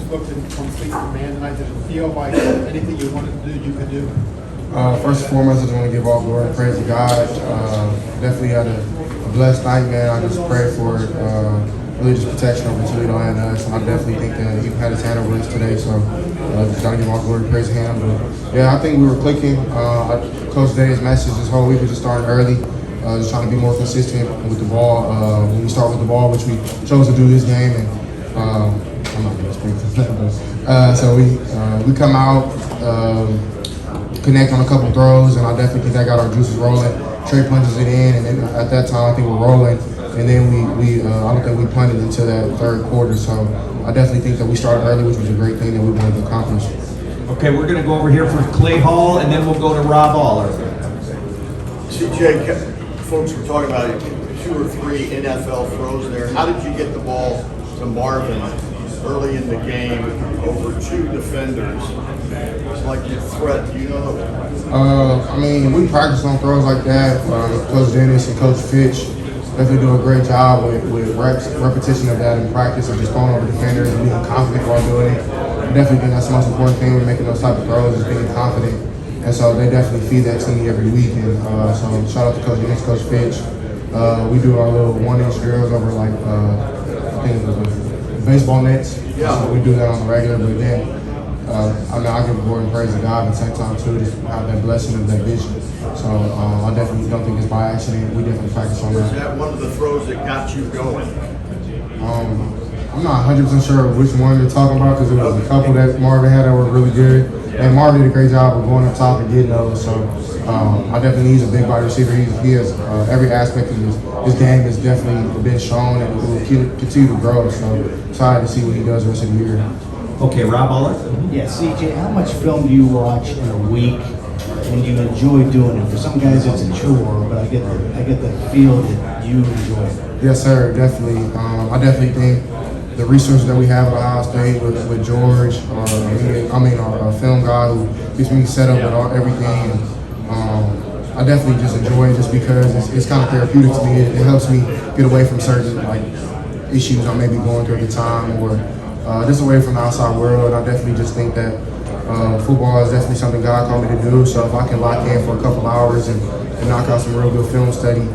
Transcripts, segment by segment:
looked in complete command tonight? Did it feel like anything you wanted to do, you could do? First and foremost, I just want to give all glory and praise to God. Definitely had a blessed night, man. I just pray for really just protection over Toledo and us. And I definitely think that he had his hand over us today. So just got to give all glory and praise to him. But yeah, I think we were clicking. Coach Day's message this whole week was just starting early. Just trying to be more consistent with the ball. When we start with the ball, which we chose to do this game, and I'm not going to speak to that. So we come out, connect on a couple throws, and I definitely think that got our juices rolling. Trey punches it in, and then at that time I think we're rolling. And then we I don't think we punted until that third quarter. So I definitely think that we started early, which was a great thing that we wanted to accomplish. Okay, we're going to go over here for Clay Hall, and then we'll go to Rob Aller. CJ, folks were talking about 2 or 3 NFL throws there. How did you get the ball to Marvin early in the game over 2 defenders? It's like your threat. Do you know? I mean, we practice on throws like that. Coach Dennis and Coach Fitch definitely do a great job with repetition of that in practice and just throwing over defenders and being confident while doing it. I definitely think that's the most important thing when making those type of throws is being confident. And so they definitely feed that to me every week. And so shout out to Coach Dennis, Coach Fitch. We do our little 1-inch drills over like I think it was baseball nets. Yeah. So we do that on the regular, but then I mean, I give glory and praise to God at the same time too, just have that blessing of that vision. So I definitely don't think it's by accident. We definitely practice on that. Was that one of the throws that got you going? I'm not 100% sure which one you're talking about because there was a couple that Marvin had that were really good. And Marvin did a great job of going up top and getting those. So I definitely he's a big body receiver. He has every aspect of his game has definitely been shown and will continue to grow. So excited to see what he does the rest of the year. Okay, Rob Aller. Yeah, CJ, how much film do you watch in a week and you enjoy doing it? For some guys it's a chore, but I get the feel that you enjoy it. Yes, sir, definitely. I definitely think the resources that we have at Ohio State with George, our film guy who gets me set up with everything. And, I definitely just enjoy it just because it's kind of therapeutic to me. It helps me get away from certain issues I may be going through at the time or just away from the outside world. I definitely just think that football is definitely something God called me to do. So if I can lock in for a couple hours and knock out some real good film study,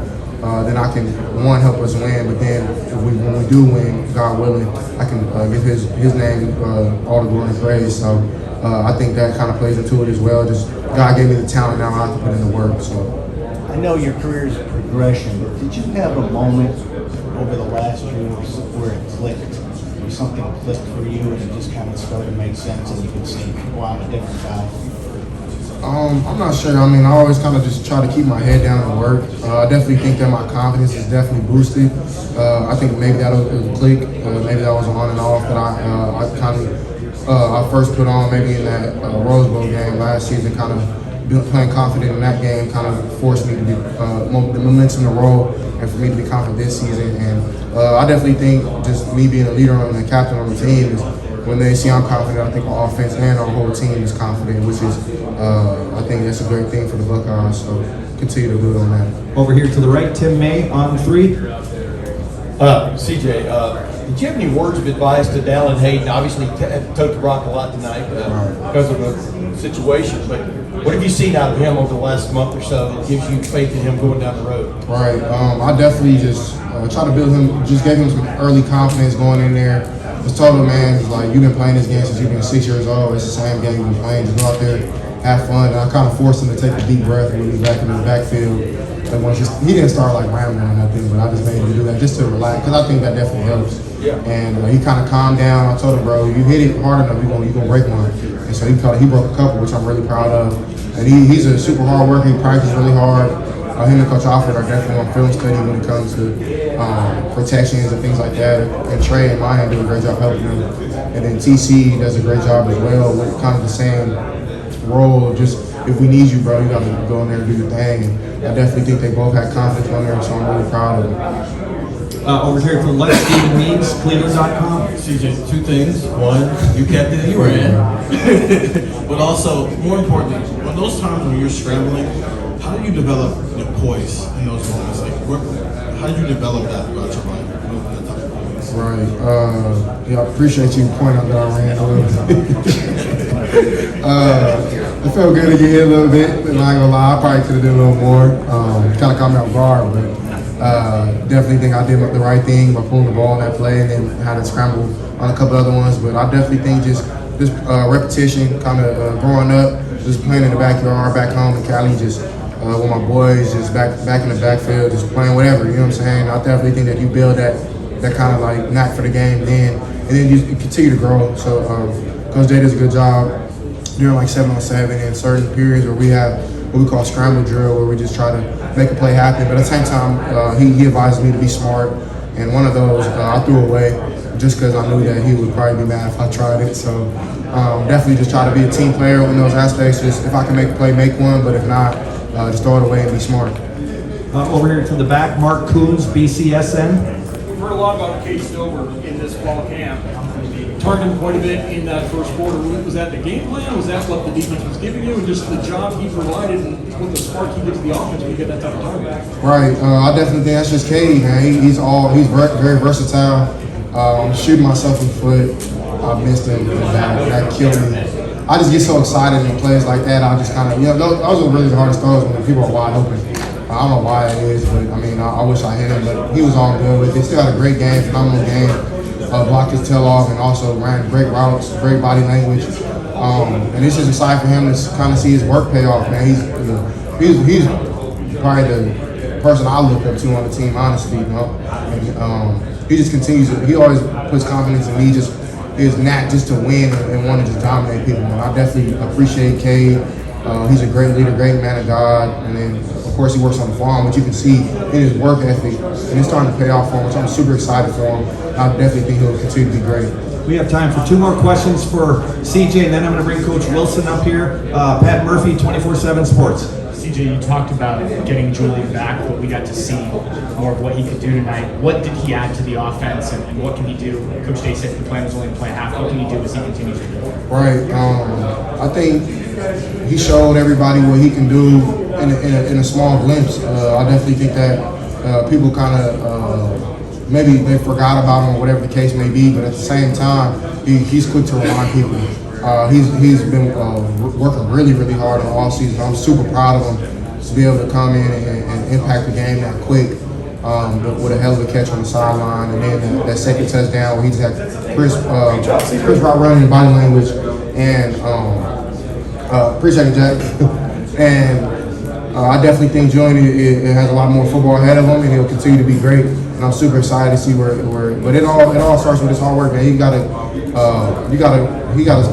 then I can, one, help us win, but then when we do win, God willing, I can give his name all the glory and praise. So I think that kind of plays into it as well. Just God gave me the talent, now I have to put in the work. So I know your career is a progression, but did you have a moment over the last year where it clicked, where something clicked for you and it just kind of started to make sense and you could see, wow, I'm a different guy? I'm not sure. I mean, I always kind of just try to keep my head down and work. I definitely think that my confidence is definitely boosted. I think maybe that was a click. Maybe that was on and off. But I first put on maybe in that Rose Bowl game last season, kind of playing confident in that game kind of forced me to be the momentum to roll and for me to be confident this season. And I definitely think just me being a leader and a captain on the team is when they see I'm confident, I think our offense and our whole team is confident, which is, I think that's a great thing for the Buckeyes. So continue to build on that. Over here to the right, Tim May on 3. CJ, did you have any words of advice to Dallin Hayden? Obviously, took the rock a lot tonight because of the situation, but what have you seen out of him over the last month or so that gives you faith in him going down the road? Right. I definitely just try to build him, just gave him some early confidence going in there. Just told him, man, like, you've been playing this game since you've been 6 years old. It's the same game you've been playing. Just go out there, have fun. And I kind of forced him to take a deep breath when he was back in the backfield. And he didn't start like rambling or nothing, but I just made him do that just to relax, because I think that definitely helps. Yeah. And he kind of calmed down. I told him, bro, you hit it hard enough, you're gonna break one. And so he broke a couple, which I'm really proud of. And he's a super hard worker. He practices really hard. Him and Coach Alfred are definitely on film study when it comes to protections and things like that. And Trey and Ryan do a great job helping him. And then TC does a great job as well with kind of the same role of just, if we need you, bro, you got to go in there and do your thing. And I definitely think they both had confidence on there, so I'm really proud of them. Over here to the left, Stephen Means, Cleveland.com. CJ, 2 things. One, you kept it and you ran. But also, more importantly, when those times when you're scrambling, how do you develop the poise in those moments? Like, how do you develop that throughout your life? Right. Yeah, I appreciate you pointing out that I ran a little bit. It felt good to get hit a little bit, but I'm not gonna lie, I probably could have done a little more. Kind of caught me off guard, but definitely think I did the right thing by pulling the ball in that play and then had to scramble on a couple other ones. But I definitely think just repetition, kind of growing up, just playing in the backyard, back home in Cali, just with my boys, just back in the backfield, just playing whatever. You know what I'm saying? I definitely think that you build that kind of like knack for the game then, and then you continue to grow. So Coach Day does a good job during like 7-on-7 and certain periods where we have what we call scramble drill, where we just try to make a play happen. But at the same time, he advised me to be smart, and one of those I threw away just because I knew that he would probably be mad if I tried it. So definitely just try to be a team player in those aspects. Just if I can make a play, make one, but if not, just throw it away and be smart. Over here to the back, Mark Coons, BCSN. We've heard a lot about Cade Stover in this fall camp. Targeting quite a bit in that first quarter. Was that the game plan? Was that what the defense was giving you? And just the job he provided and what the spark he did to the offense when you get that type of target? Right. I definitely think that's just Cade, man. He's very versatile. Shooting myself in the foot. I missed him. That killed me. I just get so excited in plays like that. I just kind of, those are really the hardest throws when people are wide open. I don't know why it is, but I mean, I wish I hit him, but he was all good with it. Still had a great game, phenomenal game. Blocked his tail off and also ran great routes, great body language. And it's just exciting for him to kind of see his work pay off, man. He's probably the person I look up to on the team, honestly, And he just continues, he always puts confidence in me, just his knack just to win and want to just dominate people, man. I definitely appreciate Cade. He's a great leader, great man of God, and then of course he works on the farm, which you can see in his work ethic, and it's starting to pay off for him, which I'm super excited for him. I definitely think he'll continue to be great. We have time for 2 more questions for CJ, and then I'm going to bring Coach Wilson up here. Pat Murphy, 24/7 Sports. CJ, you talked about getting Julian back, but we got to see more of what he could do tonight. What did he add to the offense, and what can he do? Coach Day said the plan was only to play half. What can he do as he continues to go? Right. I think he showed everybody what he can do in a small glimpse. I definitely think that people kind of maybe they forgot about him or whatever the case may be, but at the same time, he's quick to remind people. He's been working really, really hard on all season. I'm super proud of him to be able to come in and impact the game that quick with a hell of a catch on the sideline, and then that second touchdown where he just had Chris Rock running body language, and appreciate it, Jack. And I definitely think Julian it has a lot more football ahead of him, and he'll continue to be great. And I'm super excited to see where. But it all starts with his hard work, man. He gotta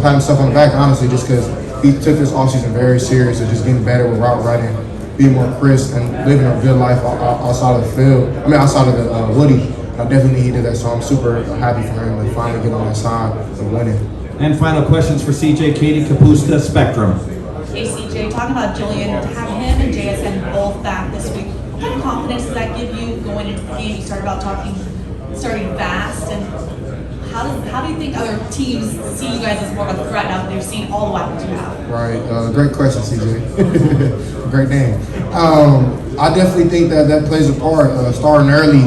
pat himself on the back, honestly, just because he took this offseason very serious and just getting better with route running, being more crisp, and living a good life outside of the field. I mean, outside of the Woody. I definitely he did that, so I'm super happy for him to finally get on that side of winning. And final questions for CJ, Katie Kapusta, Spectrum. Hey CJ, talking about Julian, to have him and JSN both back this week, what kind of confidence does that give you going into the game? You started about starting fast, and how do you think other teams see you guys as more of a threat now that they've seen all the weapons you have? Right, great question, CJ. Great name. I definitely think that plays a part. Starting early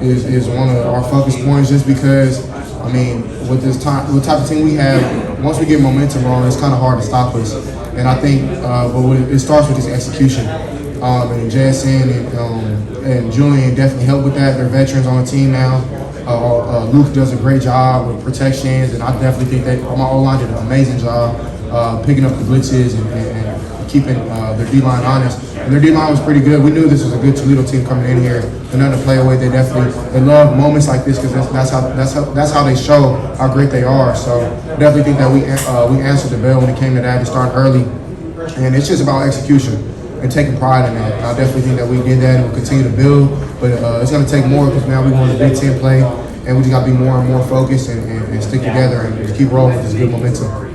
is one of our focus points, just because, I mean, with the type of team we have, once we get momentum on, it's kind of hard to stop us. And I think, but it starts with this execution. And JSN and Julian definitely help with that. They're veterans on the team now. Luke does a great job with protections, and I definitely think that my O-line did an amazing job picking up the blitzes and keeping their D-line honest. And their D-line was pretty good. We knew this was a good Toledo team coming in here. They're not to play away. They love moments like this, because that's how they show how great they are. So definitely think that we answered the bell when it came to that. We started early, and it's just about execution and taking pride in that. I definitely think that we did that, and we'll continue to build. But it's going to take more, because now we want the Big Ten play, and we just got to be more and more focused and stick together and just keep rolling with this good momentum.